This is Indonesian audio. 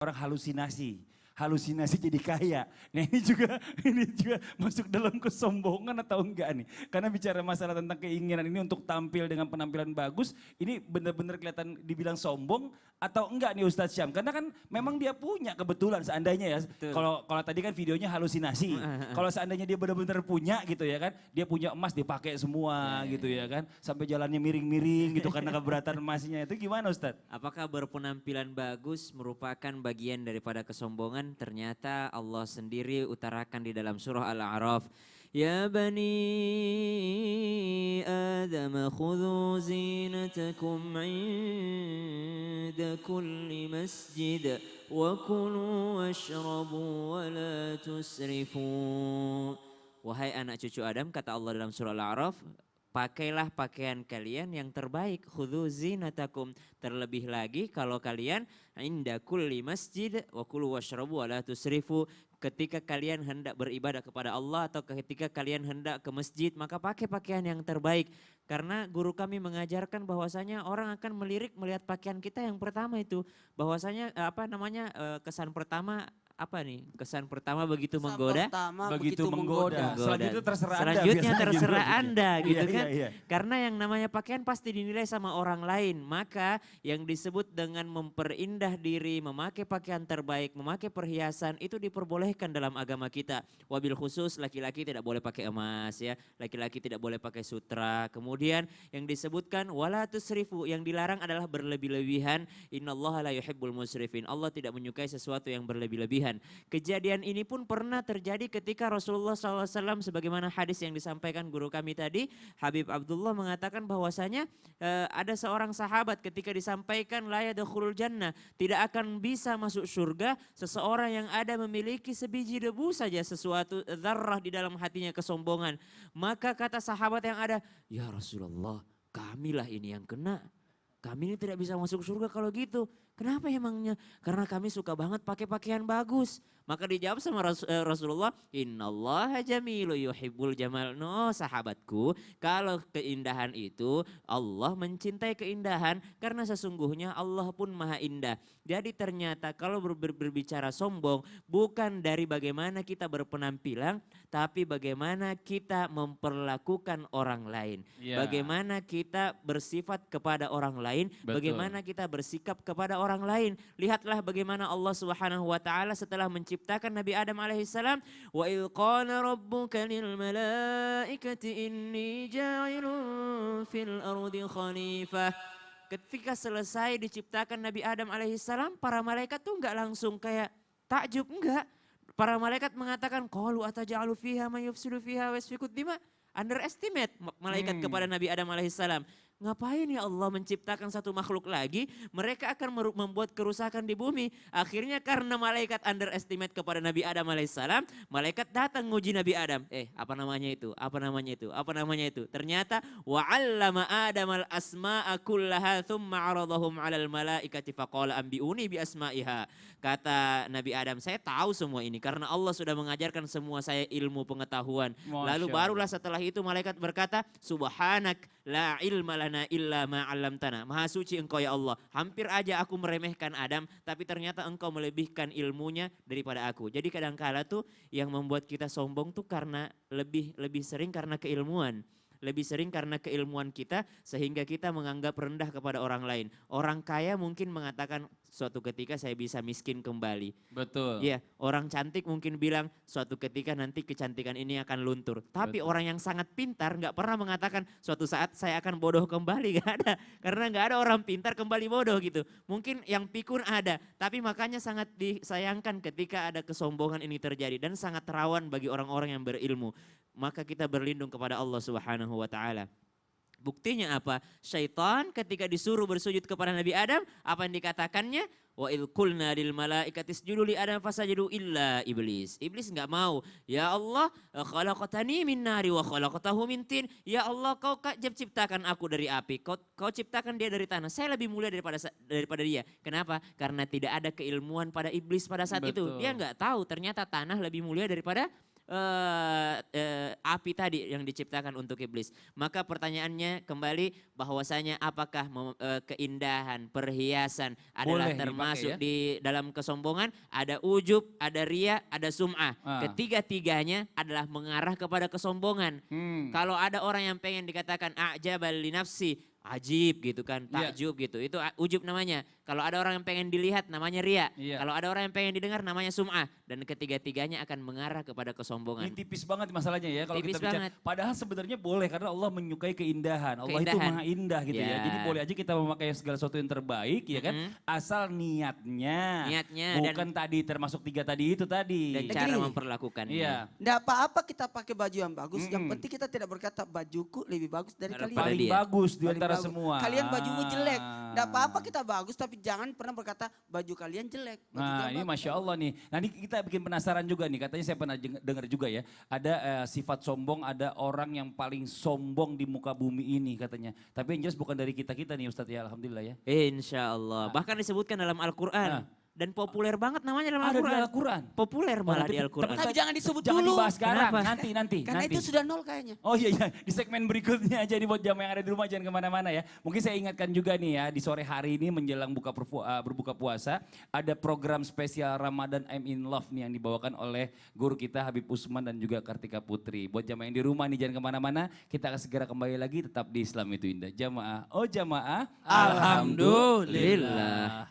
orang halusinasi jadi kaya. Nah ini juga masuk dalam kesombongan atau enggak nih? Karena bicara masalah tentang keinginan ini untuk tampil dengan penampilan bagus, ini benar-benar kelihatan dibilang sombong atau enggak nih Ustadz Syam? Karena kan memang dia punya kebetulan seandainya ya. Betul. Kalau kalau tadi kan videonya halusinasi. Kalau seandainya dia benar-benar punya gitu ya kan, dia punya emas dipakai semua gitu ya kan, sampai jalannya miring-miring gitu karena keberatan emasnya. Itu gimana Ustadz? Apakah berpenampilan bagus merupakan bagian daripada kesombongan? Ternyata Allah sendiri utarakan di dalam surah Al-A'raf. Ya bani Adam khudhu zinatakum inda kulli masjid wa kulu washrabu wa la tusrifu. Wahai anak cucu Adam, kata Allah dalam surah Al-A'raf, pakailah pakaian kalian yang terbaik. Khudhu zinatakum. Terlebih lagi kalau kalian inda kulli masjid wa kulu washrabu wa la tusrifu. Ketika kalian hendak beribadah kepada Allah atau ketika kalian hendak ke masjid, maka pakai pakaian yang terbaik. Karena guru kami mengajarkan bahwasanya orang akan melirik melihat pakaian kita yang pertama itu. Bahwasanya kesan pertama apa nih? Kesan pertama begitu menggoda. Begitu menggoda. Selanjutnya terserah Anda. Selanjutnya biasanya terserah gitu. Anda gitu Iya, kan. iya, iya. Karena yang namanya pakaian pasti dinilai sama orang lain. Maka yang disebut dengan memperindah diri, memakai pakaian terbaik, memakai perhiasan itu diperbolehkan dalam agama kita. Wabil khusus laki-laki tidak boleh pakai emas ya. Laki-laki tidak boleh pakai sutra. Kemudian yang disebutkan wala tusrifu, yang dilarang adalah berlebih-lebihan. Innallaha la yuhibbul musrifin. Allah tidak menyukai sesuatu yang berlebih-lebihan. Kejadian ini pun pernah terjadi ketika Rasulullah SAW, sebagaimana hadis yang disampaikan guru kami tadi, Habib Abdullah mengatakan bahwasanya ada seorang sahabat ketika disampaikan la yadkhulul jannah, tidak akan bisa masuk surga seseorang yang ada memiliki sebiji debu saja sesuatu dzarrah di dalam hatinya kesombongan. Maka kata sahabat yang ada, ya Rasulullah, kamilah ini yang kena. Kami ini tidak bisa masuk surga kalau gitu. Kenapa emangnya? Karena kami suka banget pakai pakaian bagus. Maka dijawab sama Rasulullah, innallaha jamilu yuhibbul jamal. No sahabatku, kalau keindahan itu Allah mencintai keindahan karena sesungguhnya Allah pun maha indah. Jadi ternyata kalau berbicara sombong bukan dari bagaimana kita berpenampilan, tapi bagaimana kita memperlakukan orang lain. Ya. Bagaimana kita bersifat kepada orang lain, Betul. bagaimana kita bersikap kepada orang lain. Lihatlah bagaimana Allah Subhanahu wa taala setelah menciptakan Nabi Adam alaihissalam, wa idz qala rabbuka lil malaikati inni ja'ilun fil ardi khalifah. Ketika selesai diciptakan Nabi Adam alaihissalam, para malaikat tuh enggak langsung kayak takjub, enggak. Para malaikat mengatakan, qalu ataj'alu fiha may yufsidu fiha wa yasfiku dima. Underestimate malaikat kepada Nabi Adam alaihissalam. Ngapain ya Allah menciptakan satu makhluk lagi, mereka akan membuat kerusakan di bumi. Akhirnya karena malaikat underestimate kepada Nabi Adam alaihissalam, malaikat datang nguji Nabi Adam. Apa namanya itu? Apa namanya itu? Apa namanya itu? Ternyata wa'allama Adam al-asma'a kullaha thumma 'aradahum 'alal malaikati faqala anbi'uni bi asma'iha. Kata Nabi Adam, saya tahu semua ini karena Allah sudah mengajarkan semua saya ilmu pengetahuan. Lalu barulah setelah itu malaikat berkata, subhanak la ilma lana illa ma 'allamtana. Maha suci engkau ya Allah. Hampir aja aku meremehkan Adam, tapi ternyata engkau melebihkan ilmunya daripada aku. Jadi kadang-kala tuh yang membuat kita sombong tuh karena lebih sering karena keilmuan. Lebih sering karena keilmuan kita sehingga kita menganggap rendah kepada orang lain. Orang kaya mungkin mengatakan suatu ketika saya bisa miskin kembali. Betul. Iya, orang cantik mungkin bilang suatu ketika nanti kecantikan ini akan luntur. Tapi orang yang sangat pintar nggak pernah mengatakan suatu saat saya akan bodoh kembali, nggak ada. Karena nggak ada orang pintar kembali bodoh gitu. Mungkin yang pikun ada, tapi makanya sangat disayangkan ketika ada kesombongan ini terjadi dan sangat rawan bagi orang-orang yang berilmu. Maka kita berlindung kepada Allah Subhanahu wa taala. Buktinya apa? Syaitan ketika disuruh bersujud kepada Nabi Adam, apa yang dikatakannya? Wa idh qulna lil malaikati isjudu li Adam fasajadu illa iblis. Iblis enggak mau. Ya Allah, khalaqtani min nari wa khalaqtahu min tin. Ya Allah, kau ciptakan aku dari api. Kau ciptakan dia dari tanah. Saya lebih mulia daripada dia. Kenapa? Karena tidak ada keilmuan pada iblis pada saat itu. Dia enggak tahu ternyata tanah lebih mulia daripada api tadi yang diciptakan untuk iblis. Maka pertanyaannya kembali bahwasanya apakah keindahan, perhiasan adalah Boleh dipakai termasuk ya? di dalam kesombongan? Ada ujub, ada ria, ada sum'ah. Ah. Ketiga-tiganya adalah mengarah kepada kesombongan. Hmm. Kalau ada orang yang pengen dikatakan a'jabal li nafsi, ajib gitu kan, Iya. takjub gitu. Itu ujub namanya. Kalau ada orang yang pengen dilihat namanya ria. Iya. Kalau ada orang yang pengen didengar namanya sum'ah. Dan ketiga-tiganya akan mengarah kepada kesombongan. Ini tipis banget masalahnya ya kalau Tipis kita bicara. banget. Padahal sebenarnya boleh karena Allah menyukai keindahan. Allah itu Keindahan. maha indah gitu ya. Ya. Jadi boleh aja kita memakai segala sesuatu yang terbaik ya kan. Asal niatnya. Niatnya Bukan tadi termasuk 3 tadi itu tadi. dan cara memperlakukannya. Iya. Nggak apa-apa kita pakai baju yang bagus, yang penting kita tidak berkata bajuku lebih bagus dari Daripada kalian. Paling dia. bagus di Paling antara bagus. semua. Kalian bajumu jelek. Nggak apa-apa kita bagus, tapi jangan pernah berkata baju kalian jelek. Baju Nah kalian ini bagus. Masya Allah nih. Nah ini kita bikin penasaran juga nih. Katanya saya pernah dengar juga ya. Ada sifat sombong, ada orang yang paling sombong di muka bumi ini katanya. Tapi yang jelas bukan dari kita-kita nih Ustadz ya Alhamdulillah ya. Insya Allah. Bahkan disebutkan dalam Al-Quran. Dan populer banget namanya dalam Ada di Al-Quran. Al-Quran. Populer malah tapi- di Al-Quran. Tapi jangan disebut Jangan dulu. dibahas sekarang, Kenapa? nanti. Karena itu sudah 0 kayaknya. Oh iya, di segmen berikutnya aja nih buat jamaah yang ada di rumah jangan kemana-mana ya. Mungkin saya ingatkan juga nih ya di sore hari ini menjelang berbuka puasa ada program spesial Ramadan I'm in Love nih yang dibawakan oleh guru kita Habib Usman dan juga Kartika Putri. Buat jamaah yang di rumah nih jangan kemana-mana, kita akan segera kembali lagi tetap di Islam itu Indah. Jamaah, oh jamaah. Alhamdulillah.